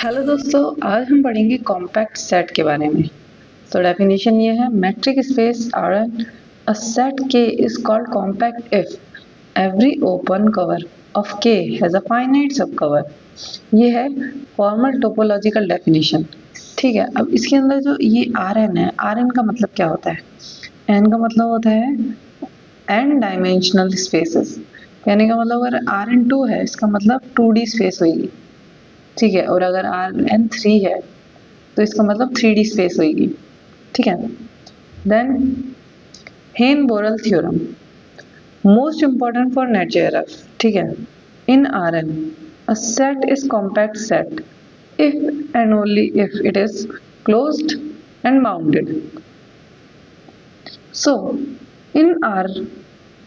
Hello दोस्तों, आज हम पढ़ेंगे कॉम्पैक्ट सेट के बारे में। तो डेफिनेशन ये है, metric space R n a set K is called compact if every open cover of K has a finite subcover. ये है फॉर्मल टोपोलॉजिकल डेफिनेशन। ठीक है, अब इसके अंदर जो ये आर एन है, आर एन का मतलब क्या होता है? एन का मतलब होता है एन डायमेंशनल स्पेसेस। कहने का मतलब अगर आर एन टू है, इसका मतलब 2D स्पेस होगी। ठीक है, और अगर आर एन 3 है तो इसका मतलब 3D स्पेस होगी। ठीक है, then Heine Borel theorem, most important for NET JRF. ठीक है, in R n a set is compact set if and only if it is closed and bounded. So, in R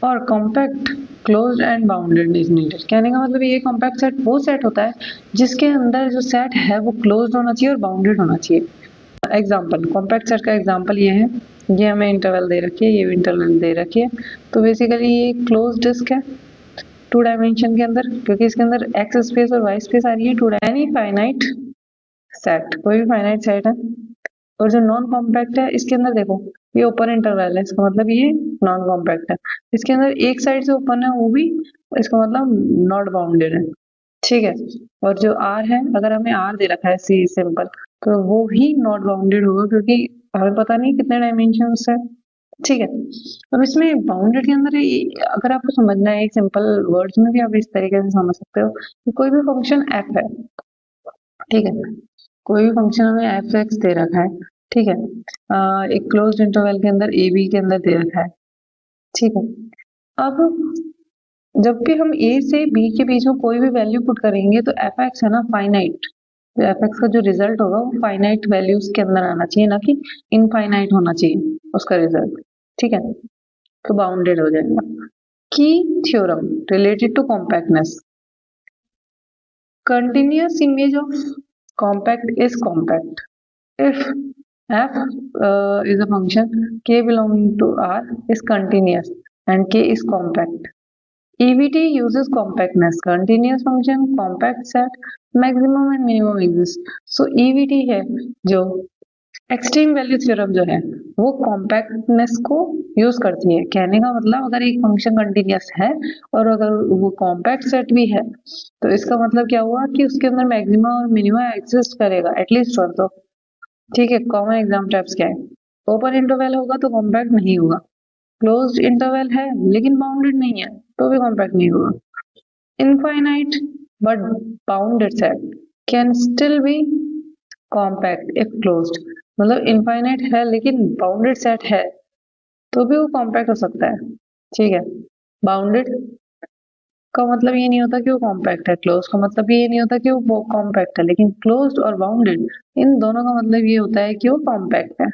or compact closed and bounded is needed. कहने का मतलब ये compact set वो set होता है जिसके अंदर जो सेट है वो क्लोज्ड होना चाहिए और बाउंडेड होना चाहिए। एग्जाम्पल, कॉम्पैक्ट सेट का एग्जाम्पल ये है, ये हमें इंटरवल दे रखी है, ये भी इंटरवल दे रखी है। तो बेसिकली ये क्लोज डिस्क है 2 डायमेंशन के अंदर, क्योंकि इसके अंदर एक्स स्पेस और वाई स्पेस आ रही है 2 एनी फाइनाइट सेट, कोई भी फाइनाइट सेट है। और जो नॉन कॉम्पैक्ट है इसके अंदर देखो, ये ओपन इंटरवल है, इसका मतलब ये नॉन कॉम्पैक्ट है। इसके अंदर एक साइड से ओपन है वो भी, इसका मतलब नॉट बाउंडेड है। ठीक है, और जो आर है, अगर हमें आर दे रखा है सी सिंपल, तो वो ही नॉट बाउंडेड होगा क्योंकि हमें पता नहीं कितने डायमेंशन है। ठीक है, अब इसमें बाउंडेड के अंदर अगर आपको समझना है एक सिंपल वर्ड्स में भी आप इस तरीके से समझ सकते हो कि कोई भी फंक्शन एफ है। ठीक है, कोई भी फंक्शन हमें एफ एक्स दे रखा है। ठीक है, एक क्लोज्ड इंटरवल के अंदर ए बी के अंदर दे रखा है। ठीक है, अब जब भी हम ए से बी के बीच में कोई भी वैल्यू पुट करेंगे तो एफ एक्स है ना फाइनाइट, तो एफ एक्स का जो रिजल्ट होगा वो फाइनाइट वैल्यूज के अंदर आना चाहिए, ना कि इनफाइनाइट होना चाहिए उसका रिजल्ट। ठीक है, तो बाउंडेड हो जाएगा। की theorem related to compactness, continuous image of compact is compact if f is a function k belonging to R is continuous and k is compact. EVT uses compactness, continuous function, compact set, maximum and minimum exist. So EVT है जो extreme value theorem जो है वो compactness को use करती है। कहने का मतलब अगर एक फंक्शन कंटिन्यूअस है और अगर वो कॉम्पैक्ट सेट भी है तो इसका मतलब क्या हुआ कि उसके अंदर मैक्सिमा और मिनिमा एग्जिस्ट करेगा एटलीस्ट वन तो। ठीक है, कॉमन एग्जाम टाइप्स क्या है? ओपन इंटरवल होगा तो कॉम्पैक्ट नहीं होगा, क्लोज्ड इंटरवल है लेकिन बाउंडेड नहीं है तो भी कॉम्पैक्ट नहीं होगा। Infinite but bounded set can still be compact if closed, मतलब इनफाइनाइट है लेकिन बाउंडेड सेट है तो भी वो कॉम्पैक्ट हो सकता है। ठीक है, बाउंडेड का मतलब ये नहीं होता कि वो कॉम्पैक्ट है, क्लोज का मतलब ये नहीं होता कि वो कॉम्पैक्ट है, लेकिन क्लोज्ड और बाउंडेड इन दोनों का मतलब ये होता है कि वो कॉम्पैक्ट है।